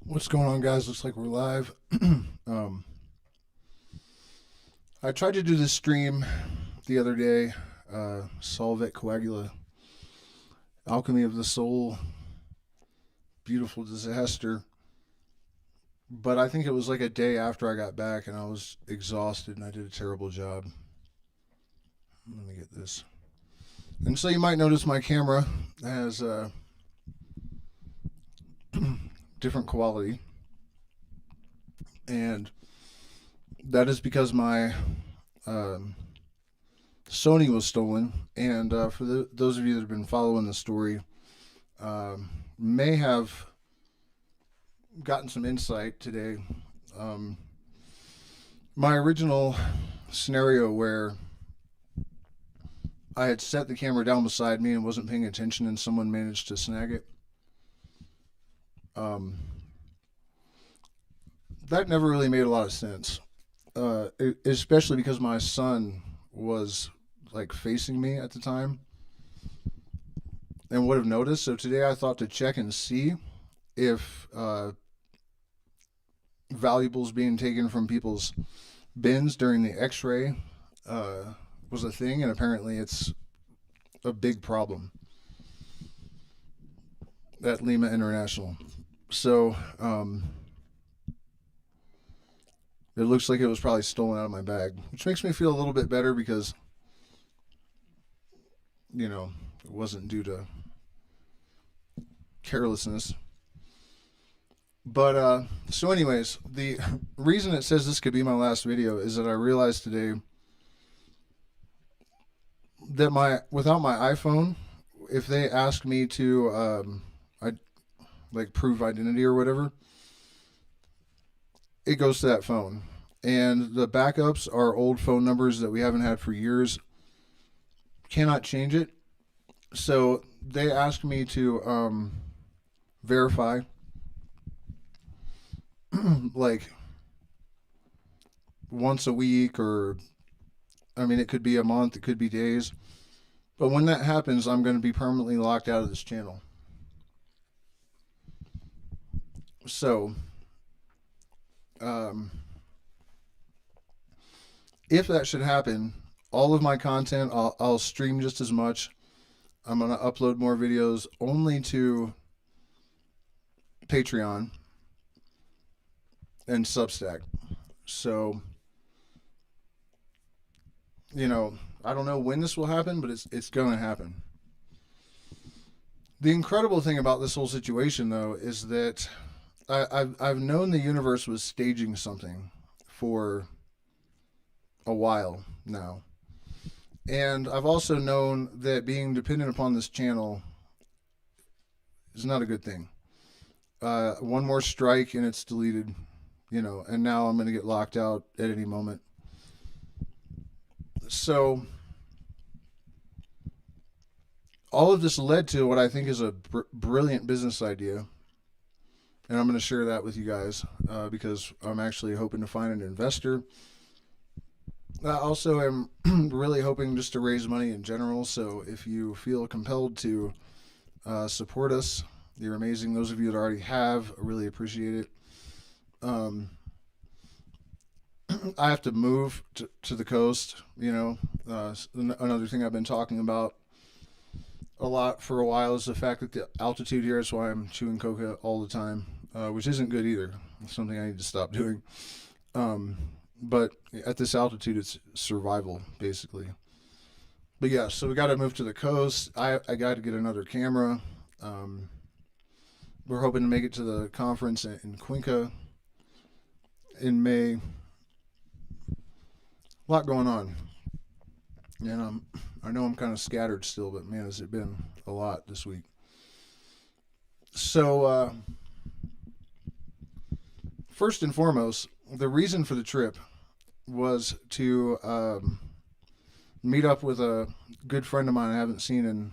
What's going on, guys? Looks like we're live. um, I tried to do this stream the other day, Solve Coagula, Alchemy of the Soul, Beautiful Disaster. But I think it was like a day after I got back and I was exhausted and I did a terrible job. Let me get this. And so you might notice my camera has a different quality. And that is because my um, Sony was stolen. And for those of you that have been following the story, may have gotten some insight today. Um, my original scenario where I had set the camera down beside me and wasn't paying attention, and someone managed to snag it. Um, that never really made a lot of sense, especially because my son was like facing me at the time and would have noticed. So today I thought to check and see if valuables being taken from people's bins during the X-ray was a thing, and apparently it's a big problem at Lima International. So it looks like it was probably stolen out of my bag, which makes me feel a little bit better because it wasn't due to carelessness. But so anyways, the reason it says this could be my last video is that I realized today that without my iPhone, if they ask me to I like prove identity or whatever, it goes to that phone. And the backups are old phone numbers that we haven't had for years. Cannot change it. So they asked me to verify like once a week, or I mean, it could be a month, it could be days. But when that happens, I'm going to be permanently locked out of this channel. So, um, if that should happen, all of my content, I'll stream just as much. I'm going to upload more videos only to Patreon and Substack. So, I don't know when this will happen, but it's going to happen. The incredible thing about this whole situation, though, is that I've known the universe was staging something for a while now. And I've also known that being dependent upon this channel is not a good thing. One more strike and it's deleted, and now I'm going to get locked out at any moment. So all of this led to what I think is a brilliant business idea. And I'm going to share that with you guys because I'm actually hoping to find an investor. I also am really hoping just to raise money in general. So if you feel compelled to support us, you're amazing. Those of you that already have, I really appreciate it. I have to move to the coast, another thing I've been talking about a lot for a while is the fact that the altitude here is why I'm chewing coca all the time, which isn't good either. It's something I need to stop doing. But at this altitude, it's survival, basically. But yeah, so we got to move to the coast. I got to get another camera. We're hoping to make it to the conference in Cuenca in May. A lot going on. And I know I'm kind of scattered still, but man, has it been a lot this week. So, first and foremost, the reason for the trip was to meet up with a good friend of mine I haven't seen in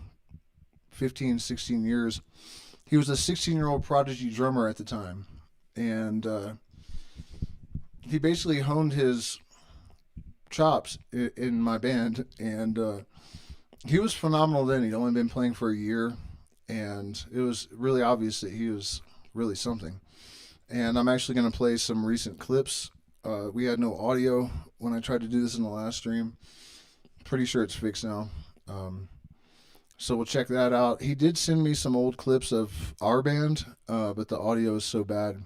15, 16 years. He was a 16-year-old prodigy drummer at the time. And he basically honed his chops in my band, and he was phenomenal then. He'd only been playing for a year, and it was really obvious that he was really something. And I'm actually going to play some recent clips. We had no audio when I tried to do this in the last stream. Pretty sure it's fixed now. Um, so we'll check that out. He did send me some old clips of our band, but the audio is so bad,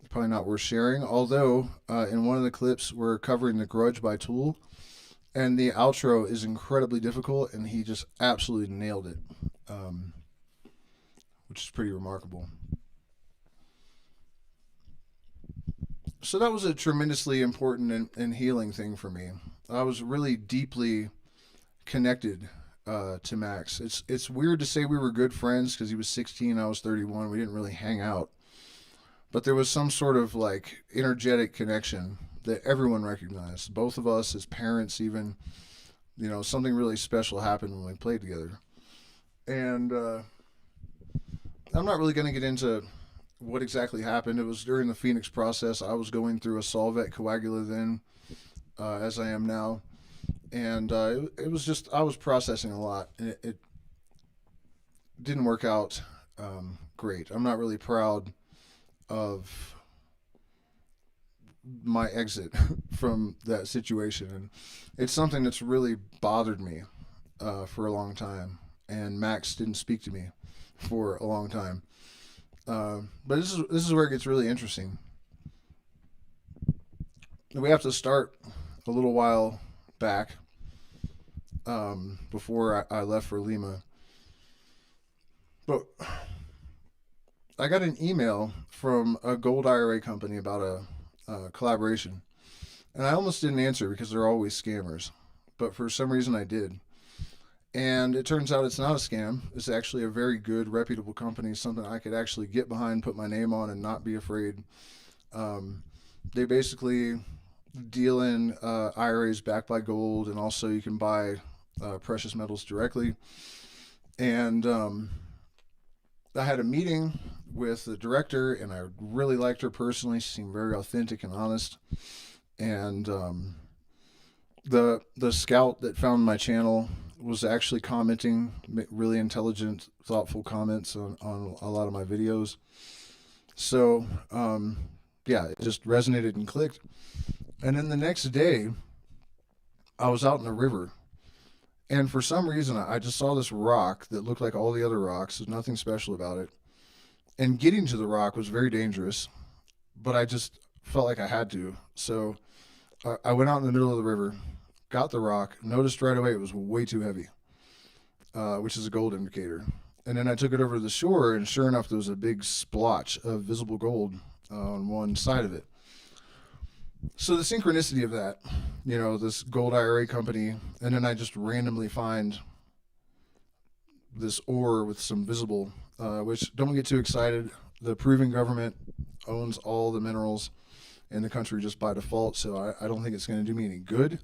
probably not worth sharing. Although, in one of the clips, we're covering The Grudge by Tool, and the outro is incredibly difficult, and he just absolutely nailed it, um, which is pretty remarkable. So that was a tremendously important and healing thing for me. I was really deeply connected to Max. It's weird to say we were good friends because he was 16, I was 31. We didn't really hang out, but there was some sort of like energetic connection that everyone recognized. Both of us as parents, even, something really special happened when we played together. And I'm not really going to get into what exactly happened. It was during the Phoenix process. I was going through a Solvet Coagula then, as I am now, and it was just I was processing a lot, and it didn't work out great. I'm not really proud of my exit from that situation, and it's something that's really bothered me for a long time. And Max didn't speak to me for a long time. But this is where it gets really interesting. We have to start a little while back, before I left for Lima. But I got an email from a gold IRA company about a collaboration, and I almost didn't answer because they're always scammers. But for some reason, I did. And it turns out it's not a scam. It's actually a very good, reputable company, something I could actually get behind, put my name on, and not be afraid. Um, they basically deal in IRAs backed by gold, and also you can buy precious metals directly. And I had a meeting with the director, and I really liked her personally. She seemed very authentic and honest. And the scout that found my channel was actually commenting really intelligent, thoughtful comments on a lot of my videos. So, yeah, it just resonated and clicked. And then the next day, I was out in the river. And for some reason, I just saw this rock that looked like all the other rocks. There's nothing special about it. And getting to the rock was very dangerous, but I just felt like I had to. So I went out in the middle of the river, got the rock, noticed right away it was way too heavy, which is a gold indicator. And then I took it over to the shore, and sure enough, there was a big splotch of visible gold on one side of it. So the synchronicity of that, this gold IRA company, and then I just randomly find this ore with some visible, which don't get too excited. The Peruvian government owns all the minerals in the country just by default, so I don't think it's going to do me any good.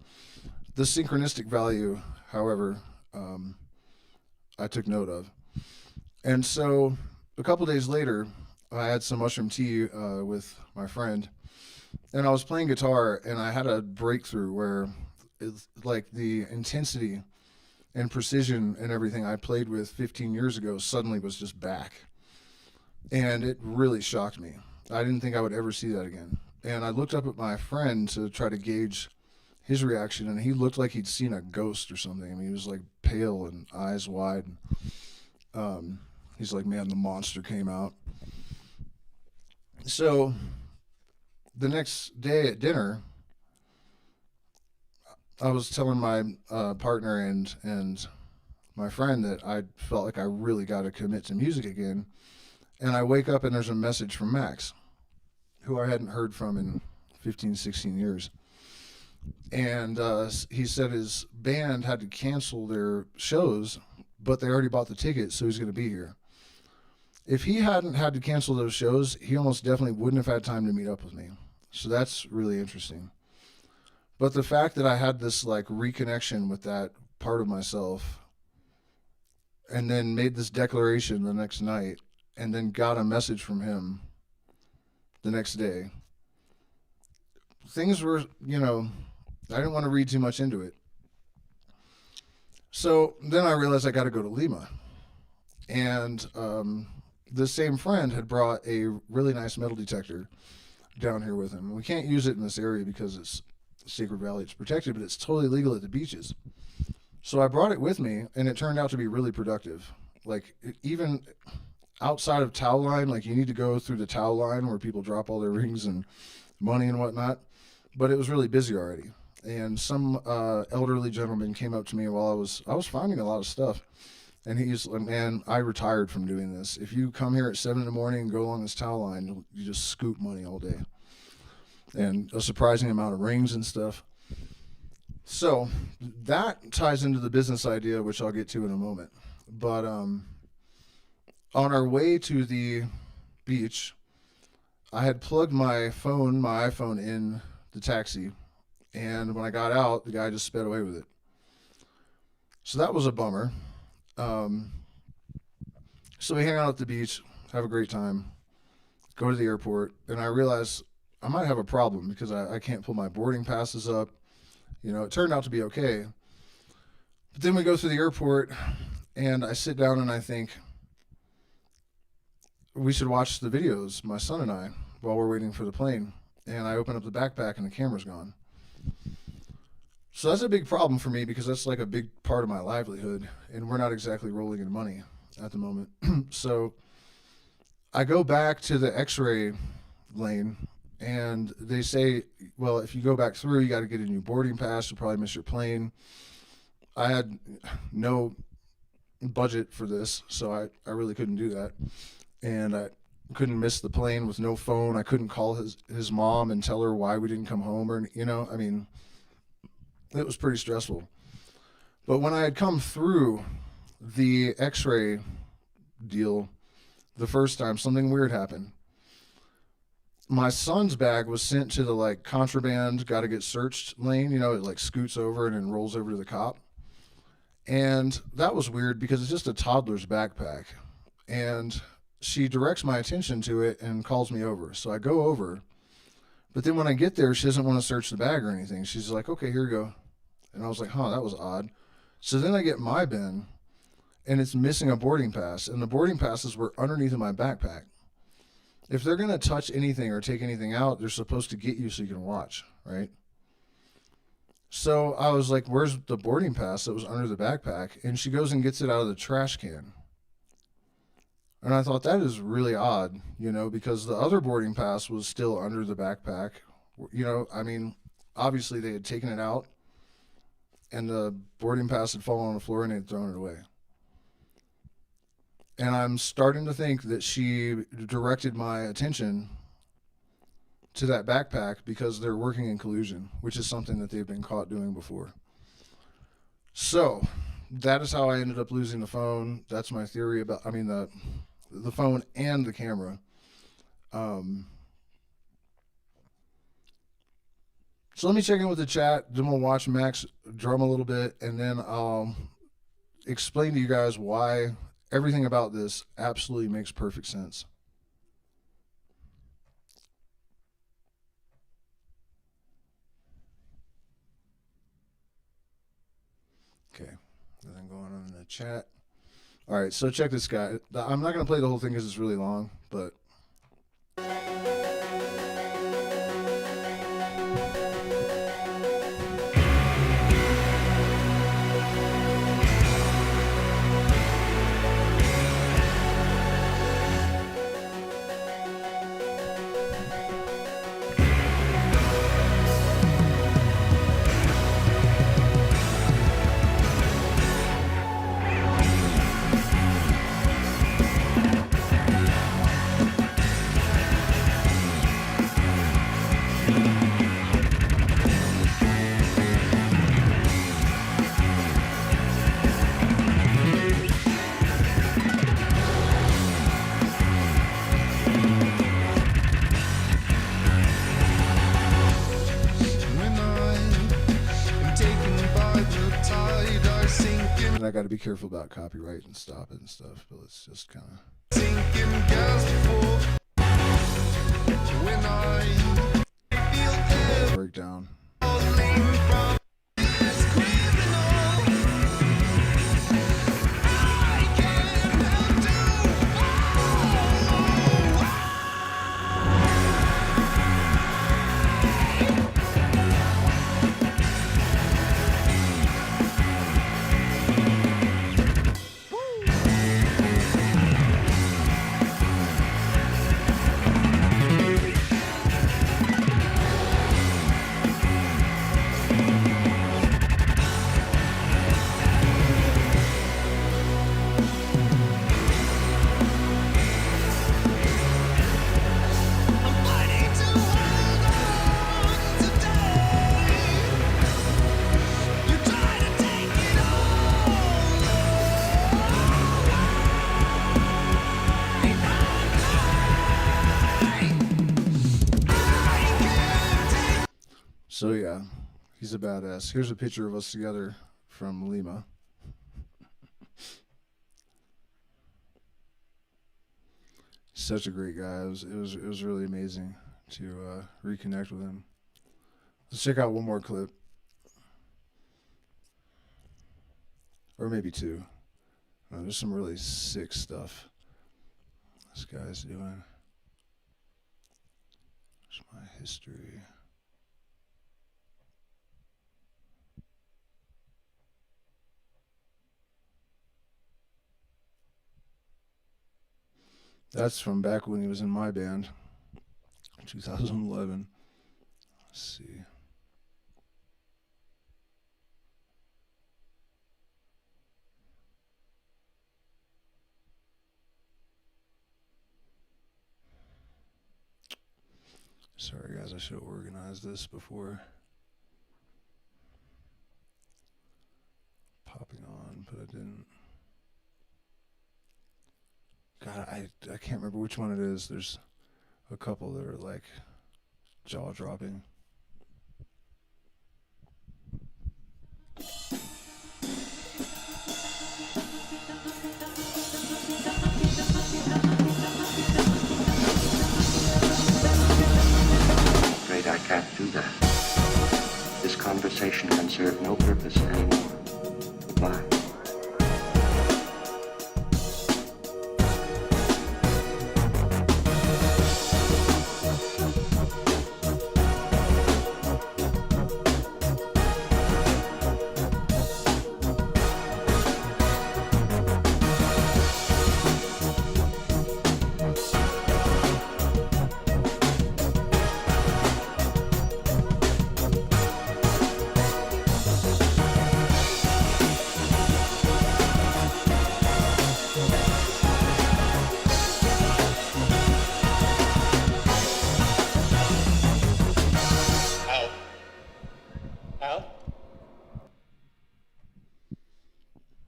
The synchronistic value, however, I took note of. And so a couple days later, I had some mushroom tea with my friend, and I was playing guitar, and I had a breakthrough where it's like the intensity and precision and everything I played with 15 years ago suddenly was just back. And it really shocked me. I didn't think I would ever see that again. And I looked up at my friend to try to gauge his reaction, and he looked like he'd seen a ghost or something. I mean, he was like pale and eyes wide. He's like, man, the monster came out. So the next day at dinner, I was telling my partner and my friend that I felt like I really got to commit to music again. And I wake up and there's a message from Max, who I hadn't heard from in 15, 16 years. And he said his band had to cancel their shows, but they already bought the tickets, so he's going to be here. If he hadn't had to cancel those shows, he almost definitely wouldn't have had time to meet up with me. So that's really interesting. But the fact that I had this like reconnection with that part of myself, and then made this declaration the next night, and then got a message from him the next day, things were, I didn't want to read too much into it. So then I realized I got to go to Lima. And this same friend had brought a really nice metal detector down here with him. We can't use it in this area because it's Sacred Valley. It's protected, but it's totally legal at the beaches. So I brought it with me, and it turned out to be really productive. Like, even outside of towel line, like you need to go through the towel line where people drop all their rings and money and whatnot. But it was really busy already. And some elderly gentleman came up to me while I was finding a lot of stuff. And he's like, man, I retired from doing this. If you come here at 7 in the morning and go along this towel line, you just scoop money all day. And a surprising amount of rings and stuff. So that ties into the business idea, which I'll get to in a moment. But on our way to the beach, I had plugged my iPhone in the taxi. And when I got out, the guy just sped away with it. So that was a bummer. So we hang out at the beach, have a great time, go to the airport, and I realized I might have a problem because I can't pull my boarding passes up. You know, it turned out to be okay. But then we go through the airport, and I sit down and I think, we should watch the videos, my son and I, while we're waiting for the plane. And I open up the backpack and the camera's gone. So that's a big problem for me because that's like a big part of my livelihood, and we're not exactly rolling in money at the moment. So I go back to the x-ray lane, and they say, well, if you go back through, you got to get a new boarding pass. You'll probably miss your plane. I had no budget for this, so I really couldn't do that. And I couldn't miss the plane with no phone. I couldn't call his mom and tell her why we didn't come home, or, you know, I mean, it was pretty stressful. But when I had come through the x-ray deal the first time, something weird happened. My son's bag was sent to the like contraband, got to get searched lane. You know, it like scoots over and then rolls over to the cop. And that was weird because it's just a toddler's backpack. And she directs my attention to it and calls me over. So I go over. But then when I get there, she doesn't want to search the bag or anything. She's like, okay, here you go. And I was like, that was odd. So then I get my bin, and it's missing a boarding pass. And the boarding passes were underneath of my backpack. If they're going to touch anything or take anything out, they're supposed to get you so you can watch, right? So I was like, where's the boarding pass that was under the backpack? And she goes and gets it out of the trash can. And I thought that is really odd, you know, because the other boarding pass was still under the backpack. You know, I mean, obviously they had taken it out and the boarding pass had fallen on the floor and they had thrown it away. And I'm starting to think that she directed my attention to that backpack because they're working in collusion, which is something that they've been caught doing before. So that is how I ended up losing the phone. That's my theory about, I mean, the phone and the camera. So let me check in with the chat. Then we'll watch Max drum a little bit, and then I'll explain to you guys why everything about this absolutely makes perfect sense. Okay, nothing going on in the chat. All right, so check this guy. I'm not going to play the whole thing because it's really long, but... I got to be careful about copyright and stop it and stuff, but let's just kind of break down. He's a badass. Here's a picture of us together from Lima. Such a great guy. It was really amazing to reconnect with him. Let's check out one more clip, or maybe two. There's some really sick stuff this guy's doing. There's my history. That's from back when he was in my band, 2011. Let's see. Sorry, guys, I should have organized this before popping on, but I didn't. God, I can't remember which one it is. There's a couple that are like jaw-dropping. I can't do that. This conversation can serve no purpose anymore. Goodbye.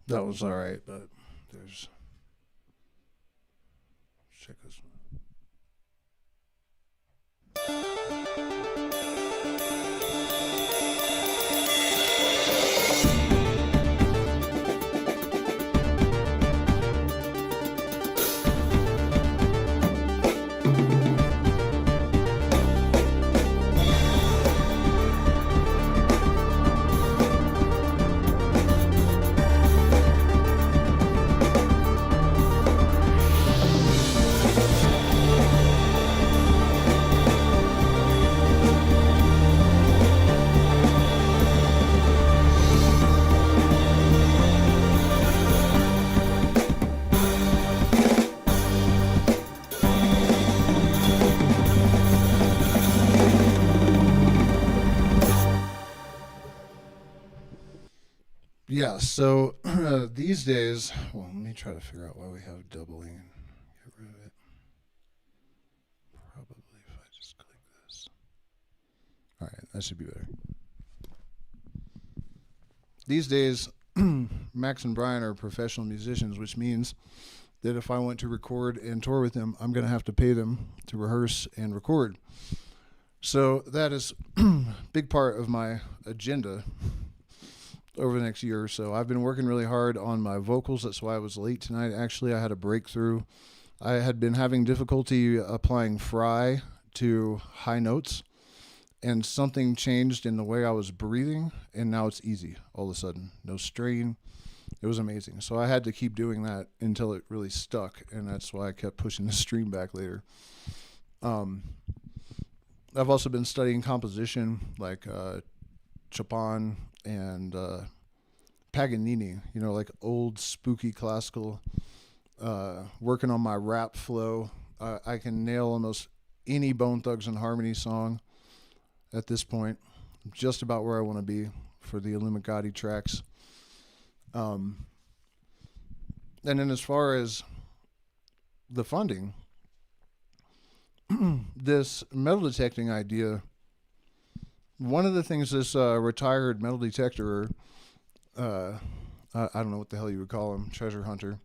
That was all right, but there's. Check this one. Yeah, so these days, well, let me try to figure out why we have doubling and get rid of it. Probably if I just click this. All right, that should be better. These days, Max and Brian are professional musicians, which means that if I want to record and tour with them, I'm going to have to pay them to rehearse and record. So that is a big part of my agenda over the next year or so. I've been working really hard on my vocals. That's why I was late tonight. Actually, I had a breakthrough. I had been having difficulty applying fry to high notes, and something changed in the way I was breathing, and now it's easy all of a sudden. No strain. It was amazing. So I had to keep doing that until it really stuck, and that's why I kept pushing the stream back later. I've also been studying composition, like Chopin and Paganini, like old spooky classical, working on my rap flow. I can nail almost any Bone Thugs and Harmony song at this point. I'm just about where I want to be for the Illumigati tracks. And then as far as the funding, this metal detecting idea, one of the things this retired metal detector, I don't know what the hell you would call him, treasure hunter,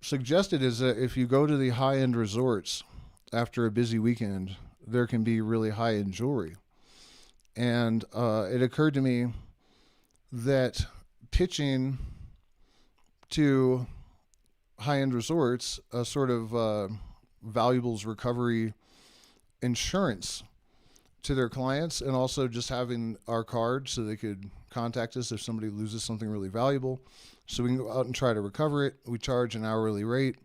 suggested is that if you go to the high-end resorts after a busy weekend, there can be really high-end jewelry. And it occurred to me that pitching to high-end resorts a sort of valuables recovery insurance to their clients, and also just having our card so they could contact us if somebody loses something really valuable, so we can go out and try to recover it. We charge an hourly rate,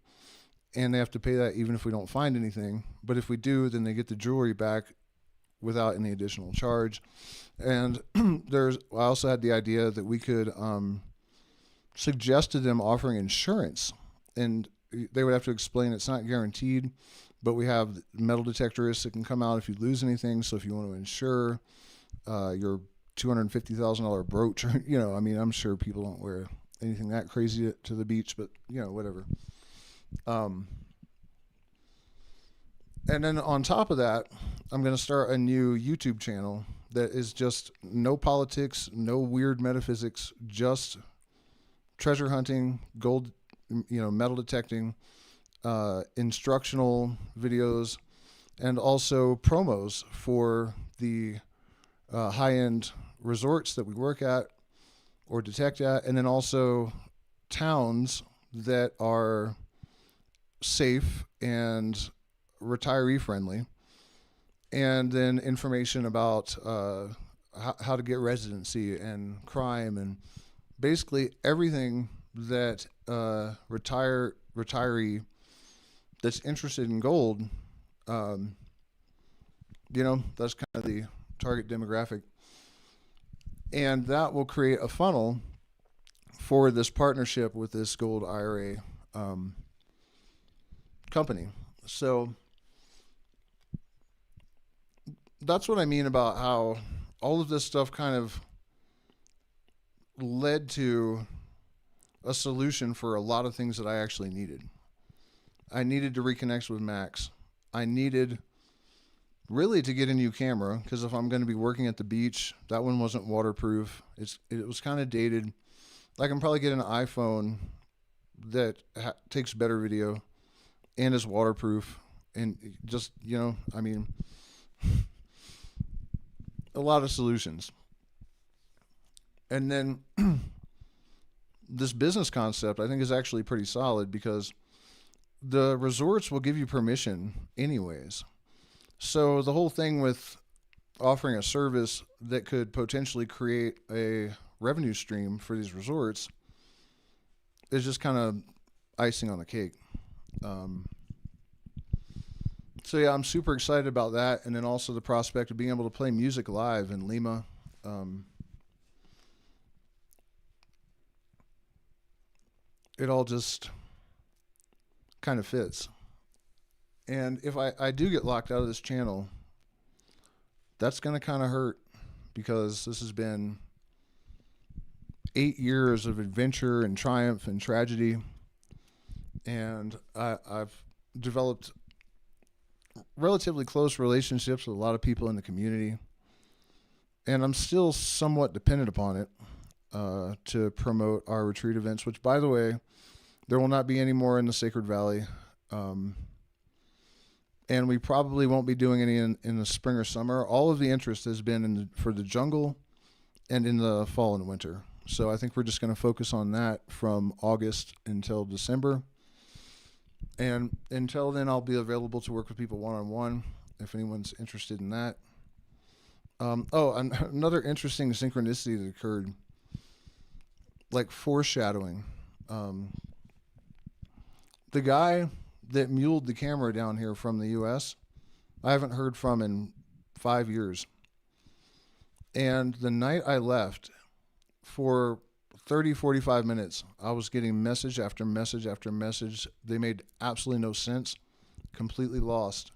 and they have to pay that even if we don't find anything. But if we do, then they get the jewelry back without any additional charge. And I also had the idea that we could suggest to them offering insurance, and they would have to explain it's not guaranteed, but we have metal detectorists that can come out if you lose anything. So if you want to insure your $250,000 brooch, or, I'm sure people don't wear anything that crazy to the beach, but whatever. And then on top of that, I'm going to start a new YouTube channel that is just no politics, no weird metaphysics, just treasure hunting, gold, metal detecting, instructional videos, and also promos for the high-end resorts that we work at or detect at, and then also towns that are safe and retiree friendly, and then information about how to get residency and crime, and basically everything that retiree that's interested in gold, that's kind of the target demographic. And that will create a funnel for this partnership with this gold IRA company. So that's what I mean about how all of this stuff kind of led to a solution for a lot of things that I actually needed. I needed to reconnect with Max. I needed really to get a new camera, because if I'm going to be working at the beach, that one wasn't waterproof. It was kind of dated. I can probably get an iPhone that takes better video and is waterproof, and just, a lot of solutions. And then this business concept, I think, is actually pretty solid, because the resorts will give you permission anyways. So the whole thing with offering a service that could potentially create a revenue stream for these resorts is just kind of icing on the cake. So yeah, I'm super excited about that. And then also the prospect of being able to play music live in Lima. It all just kind of fits. And if I do get locked out of this channel, that's going to kind of hurt, because this has been 8 years of adventure and triumph and tragedy. And I've developed relatively close relationships with a lot of people in the community. And I'm still somewhat dependent upon it to promote our retreat events, which, by the way, there will not be any more in the Sacred Valley. And we probably won't be doing any in the spring or summer. All of the interest has been for the jungle and in the fall and winter. So I think we're just going to focus on that from August until December. And until then, I'll be available to work with people one-on-one if anyone's interested in that. Another interesting synchronicity that occurred, like foreshadowing. The guy that muled the camera down here from the U.S., I haven't heard from in 5 years. And the night I left, for 30, 45 minutes, I was getting message after message after message. They made absolutely no sense, completely lost.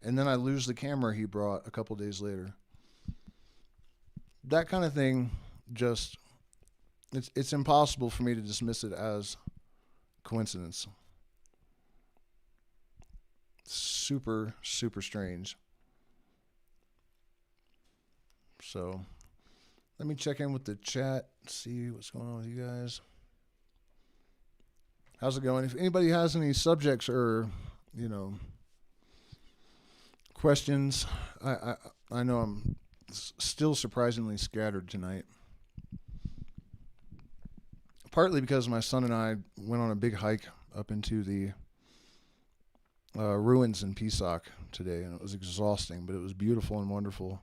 And then I lose the camera he brought a couple days later. That kind of thing, just, it's impossible for me to dismiss it as coincidence. Super, super strange. So let me check in with the chat, see what's going on with you guys. How's it going? If anybody has any subjects or, questions, I know I'm still surprisingly scattered tonight. Partly because my son and I went on a big hike up into the ruins in Pisac today, and it was exhausting, but it was beautiful and wonderful.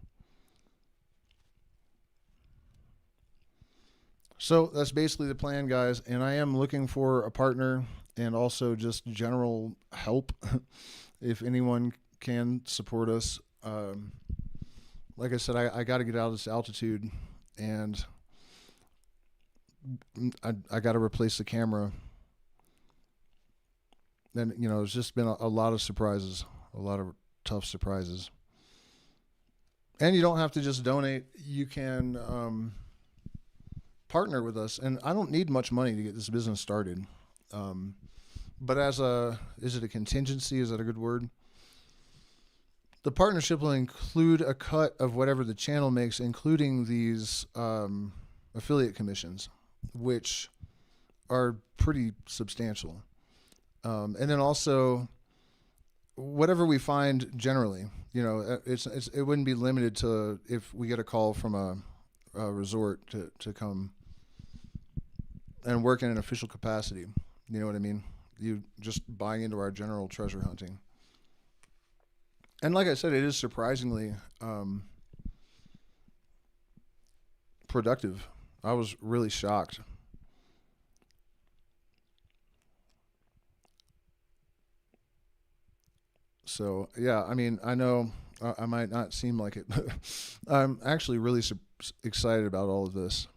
So that's basically the plan, guys. And I am looking for a partner and also just general help if anyone can support us. Like I said, I got to get out of this altitude, and I got to replace the camera. And, it's just been a lot of surprises, a lot of tough surprises. And you don't have to just donate. You can partner with us. And I don't need much money to get this business started. But is it a contingency? Is that a good word? The partnership will include a cut of whatever the channel makes, including these affiliate commissions, which are pretty substantial. And then also whatever we find generally, it wouldn't be limited to if we get a call from a resort to come and work in an official capacity. You know what I mean? You just buying into our general treasure hunting. And like I said, it is surprisingly productive. I was really shocked. So, yeah, I mean, I know I might not seem like it, but I'm actually really excited about all of this.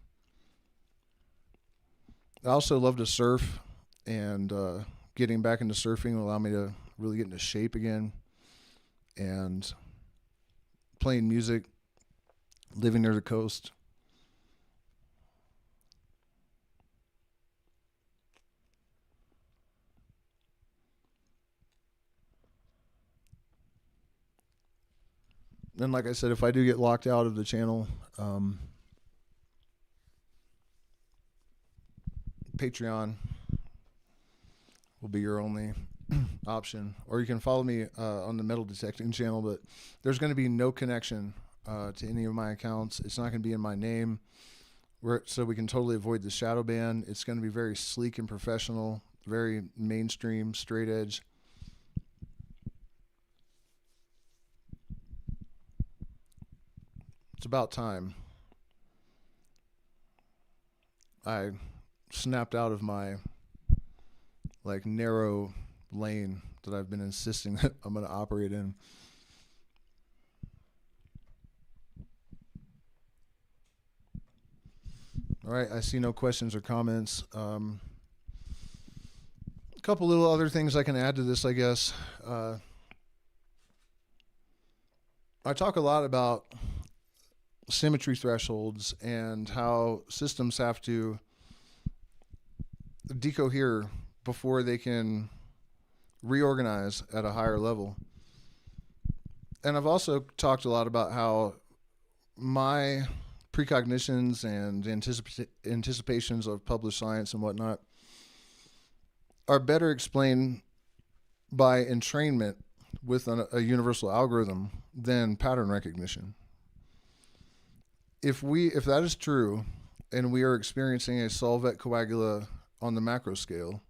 I also love to surf, and getting back into surfing will allow me to really get into shape again. And playing music, living near the coast. And like I said, if I do get locked out of the channel, Patreon will be your only option. Or you can follow me on the metal detecting channel, but there's going to be no connection to any of my accounts. It's not going to be in my name, so we can totally avoid the shadow ban. It's going to be very sleek and professional, very mainstream, straight edge. It's about time I snapped out of my narrow lane that I've been insisting that I'm going to operate in. All right, I see no questions or comments. A couple little other things I can add to this, I guess. I talk a lot about symmetry thresholds and how systems have to decohere before they can reorganize at a higher level. And I've also talked a lot about how my precognitions and anticipations of published science and whatnot are better explained by entrainment with a universal algorithm than pattern recognition. If that is true, and we are experiencing a solvent coagula on the macro scale,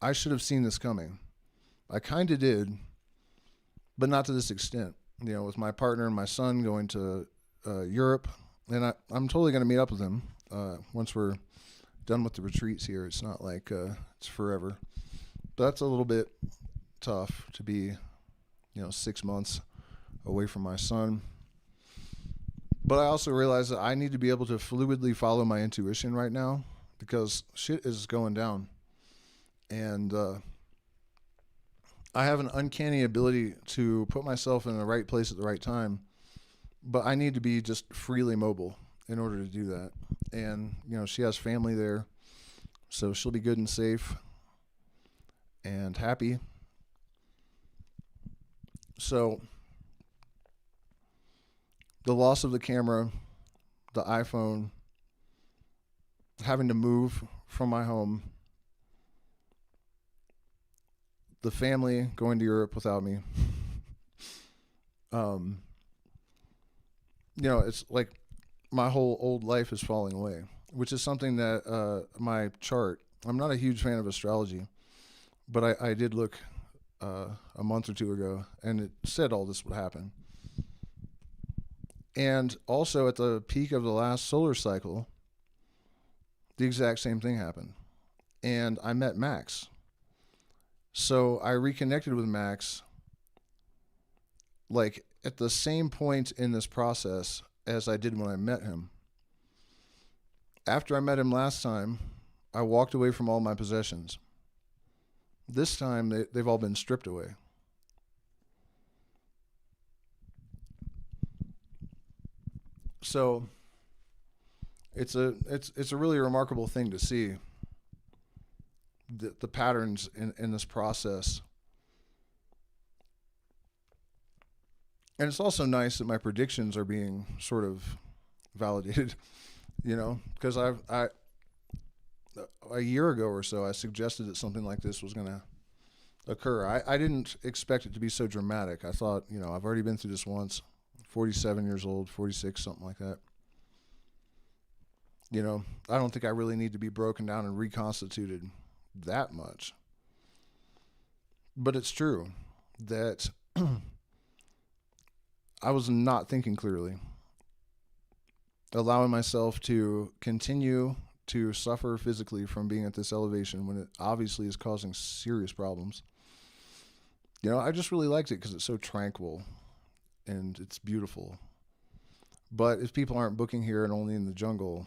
I should have seen this coming. I kind of did, but not to this extent. With my partner and my son going to Europe, and I'm totally going to meet up with him once we're done with the retreats here. It's not like it's forever. But that's a little bit tough to be, 6 months away from my son. But I also realize that I need to be able to fluidly follow my intuition right now because shit is going down. And I have an uncanny ability to put myself in the right place at the right time, but I need to be just freely mobile in order to do that. And, she has family there, so she'll be good and safe and happy. So the loss of the camera, the iPhone, having to move from my home, the family going to Europe without me. it's like my whole old life is falling away, which is something that my chart. I'm not a huge fan of astrology, but I did look a month or two ago, and it said all this would happen. And also at the peak of the last solar cycle, the exact same thing happened. And I met Max. So I reconnected with Max like at the same point in this process as I did when I met him. After I met him last time, I walked away from all my possessions. This time they've all been stripped away. So it's a really remarkable thing to see the patterns in this process. And it's also nice that my predictions are being sort of validated, because I a year ago or so I suggested that something like this was going to occur. I didn't expect it to be so dramatic. I thought, I've already been through this once. 47 years old, 46, something like that. I don't think I really need to be broken down and reconstituted that much. But it's true that I was not thinking clearly, allowing myself to continue to suffer physically from being at this elevation when it obviously is causing serious problems. I just really liked it because it's so tranquil and it's beautiful. But if people aren't booking here and only in the jungle,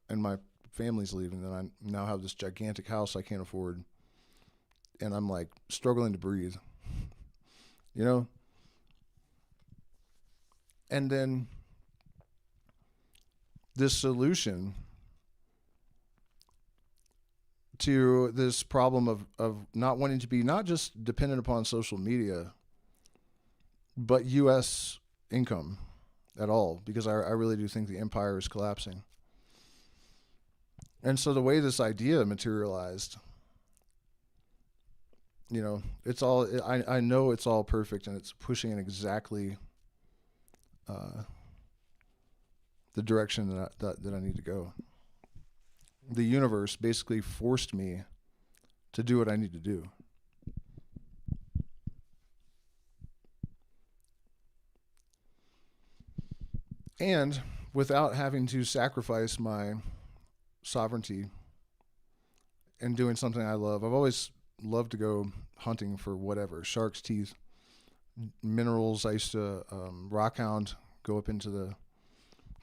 and my family's leaving, then I now have this gigantic house I can't afford, and I'm like struggling to breathe, And then this solution to this problem of not wanting to be not just dependent upon social media, but U.S. income at all, because I really do think the empire is collapsing. And so the way this idea materialized, it's all, I know it's all perfect, and it's pushing in exactly the direction that I need to go. The universe basically forced me to do what I need to do. And without having to sacrifice my sovereignty and doing something I love. I've always loved to go hunting for whatever, shark's teeth, minerals. I used to rock hound, go up into the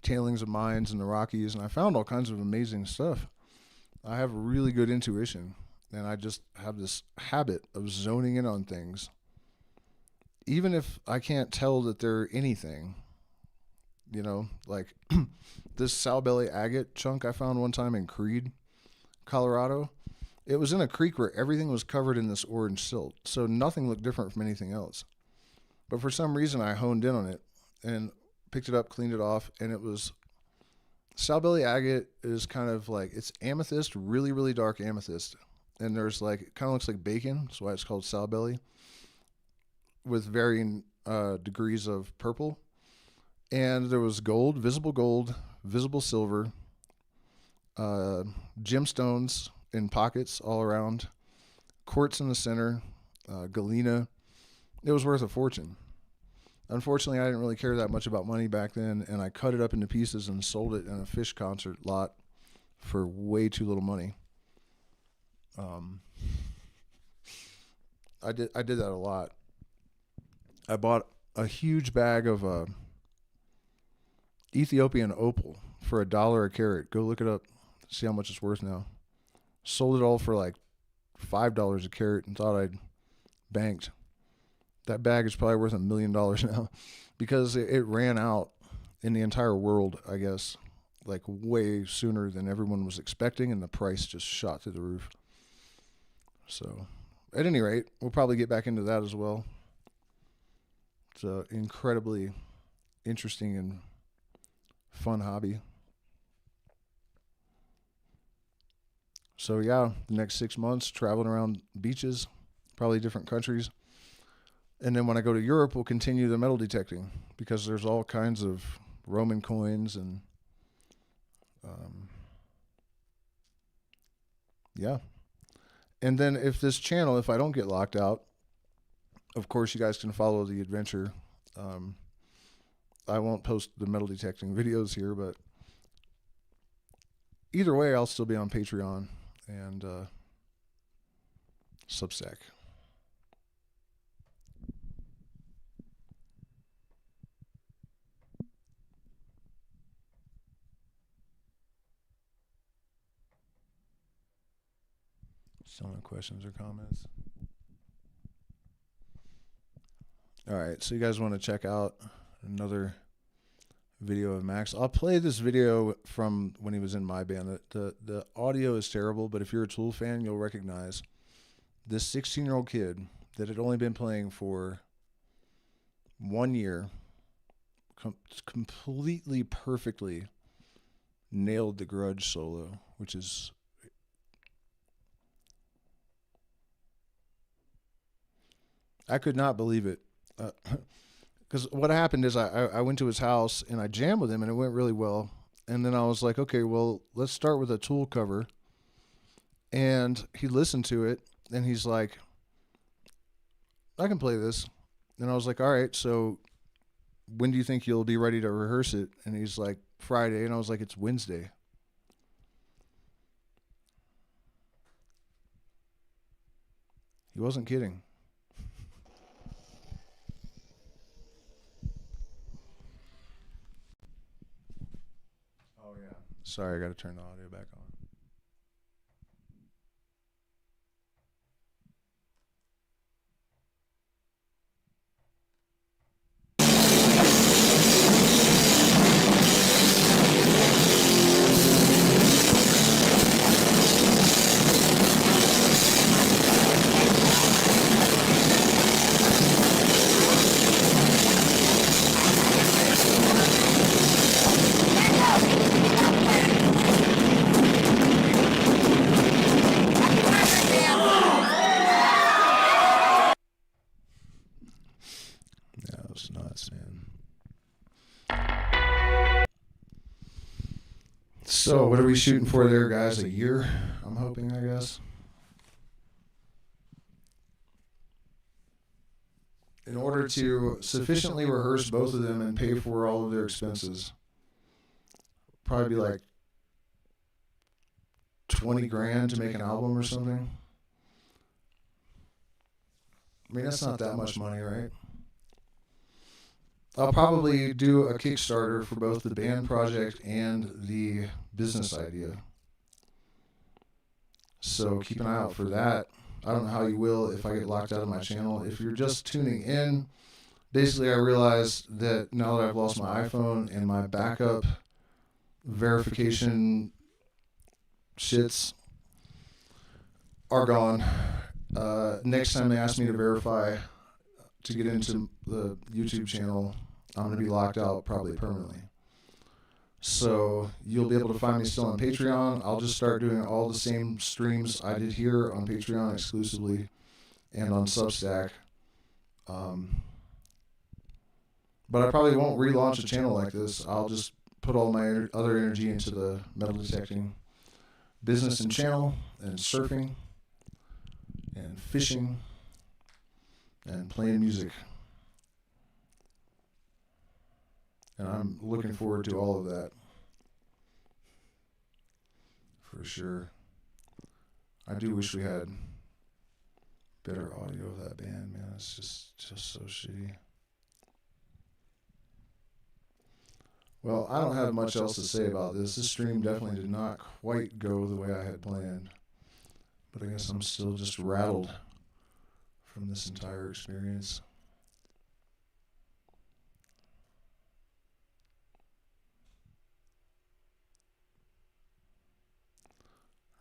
tailings of mines in the Rockies, and I found all kinds of amazing stuff. I have really good intuition, and I just have this habit of zoning in on things, even if I can't tell that they're anything. Like this Salbelly agate chunk I found one time in Creede, Colorado. It was in a creek where everything was covered in this orange silt, so nothing looked different from anything else. But for some reason, I honed in on it and picked it up, cleaned it off, and it was Salbelly agate is kind of like, it's amethyst, really, really dark amethyst. And there's like, it kind of looks like bacon, that's why it's called Salbelly, with varying degrees of purple. And there was gold, visible silver, gemstones in pockets all around, quartz in the center, galena. It was worth a fortune. Unfortunately, I didn't really care that much about money back then, and I cut it up into pieces and sold it in a fish concert lot for way too little money. I did that a lot. I bought a huge bag of Ethiopian opal for $1 a carat. Go look it up, see how much it's worth now. Sold it all for like $5 a carat and thought I'd banked. That bag is probably worth $1 million now because it ran out in the entire world, I guess, like way sooner than everyone was expecting, and the price just shot through the roof. So, at any rate, we'll probably get back into that as well. It's an incredibly interesting and fun hobby. So yeah, the next 6 months traveling around beaches, probably different countries. And then when I go to Europe, we'll continue the metal detecting because there's all kinds of Roman coins and yeah. And then if I don't get locked out, of course you guys can follow the adventure. I won't post the metal detecting videos here, but either way, I'll still be on Patreon and Substack. Still no questions or comments? All right, so you guys want to check out another video of Max? I'll play this video from when he was in my band. The audio is terrible, but if you're a Tool fan, you'll recognize this 16-year-old kid that had only been playing for 1 year, completely perfectly nailed the Grudge solo, which is... I could not believe it. Because what happened is I went to his house and I jammed with him and it went really well. And then I was like, okay, well, let's start with a Tool cover. And he listened to it and he's like, I can play this. And I was like, all right, so when do you think you'll be ready to rehearse it? And he's like, Friday. And I was like, it's Wednesday. He wasn't kidding. Oh, yeah. Sorry, I got to turn the audio back on. So what are we shooting for there, guys? A year, I'm hoping, I guess. In order to sufficiently rehearse both of them and pay for all of their expenses, probably be like 20 grand to make an album or something. I mean, that's not that much money, right? I'll probably do a Kickstarter for both the band project and the business idea. So keep an eye out for that. I don't know how you will if I get locked out of my channel. If you're just tuning in, basically I realized that now that I've lost my iPhone and my backup verification shits are gone. Next time they ask me to verify to get into the YouTube channel, I'm going to be locked out probably permanently. So you'll be able to find me still on Patreon. I'll just start doing all the same streams I did here on Patreon exclusively and on Substack. But I probably won't relaunch a channel like this. I'll just put all my other energy into the metal detecting business and channel and surfing and fishing and playing music. And I'm looking forward to all of that. For sure. I do wish we had better audio of that band, man. It's just so shitty. Well, I don't have much else to say about this. This stream definitely did not quite go the way I had planned. But I guess I'm still just rattled from this entire experience.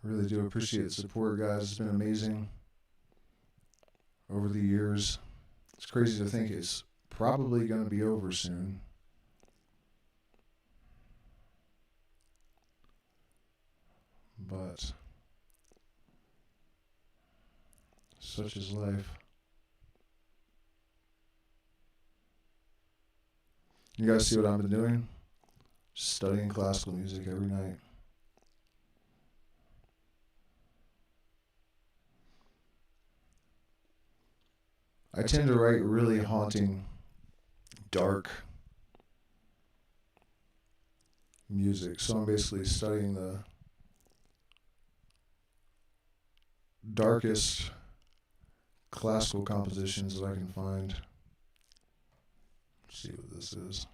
I really do appreciate the support, guys. It's been amazing over the years. It's crazy to think it's probably going to be over soon. But such is life. You guys see what I've been doing? studying classical music every night. I tend to write really haunting, dark music. So I'm basically studying the darkest classical compositions that I can find. Let's see what this is.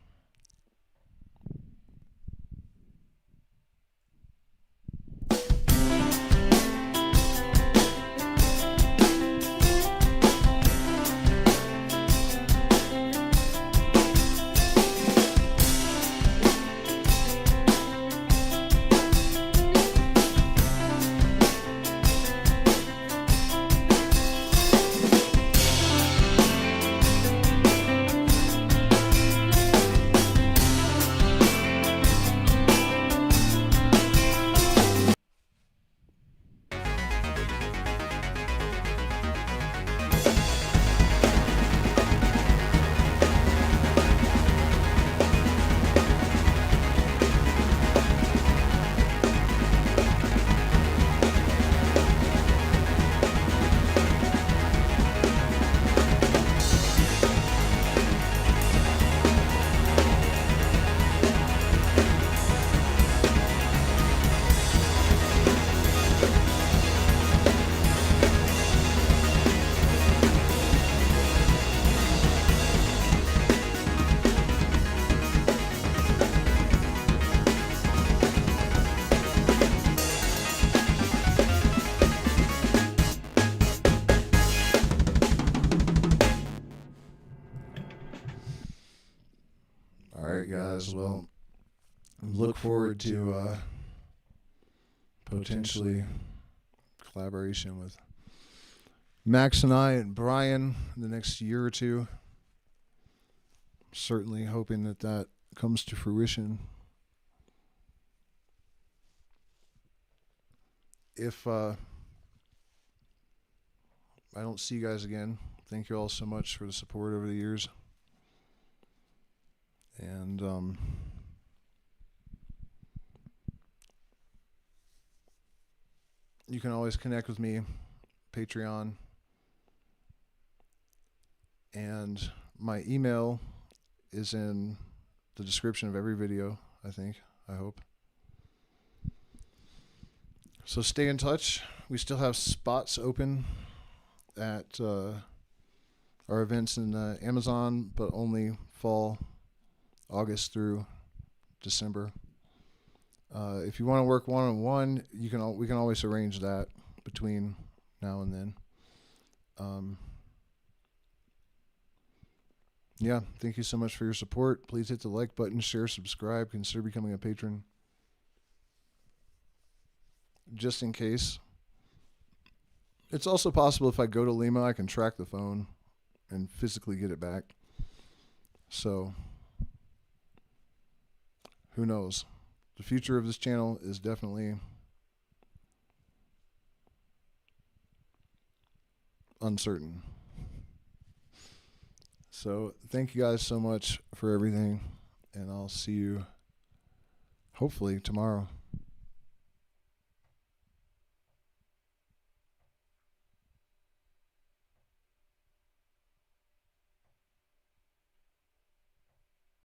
Alright guys, well, look forward to potentially collaboration with Max and I and Brian in the next year or two. Certainly hoping that that comes to fruition. If I don't see you guys again, thank you all so much for the support over the years. And you can always connect with me, Patreon, and my email is in the description of every video, I hope. So stay in touch. We still have spots open at our events in Amazon, but only fall, August through December. If you want to work one-on-one, we can always arrange that between now and then. Yeah, thank you so much for your support. Please hit the like button, share, subscribe, consider becoming a patron. Just in case. It's also possible if I go to Lima, I can track the phone and physically get it back. So, who knows? The future of this channel is definitely uncertain. So, thank you guys so much for everything, and I'll see you hopefully tomorrow.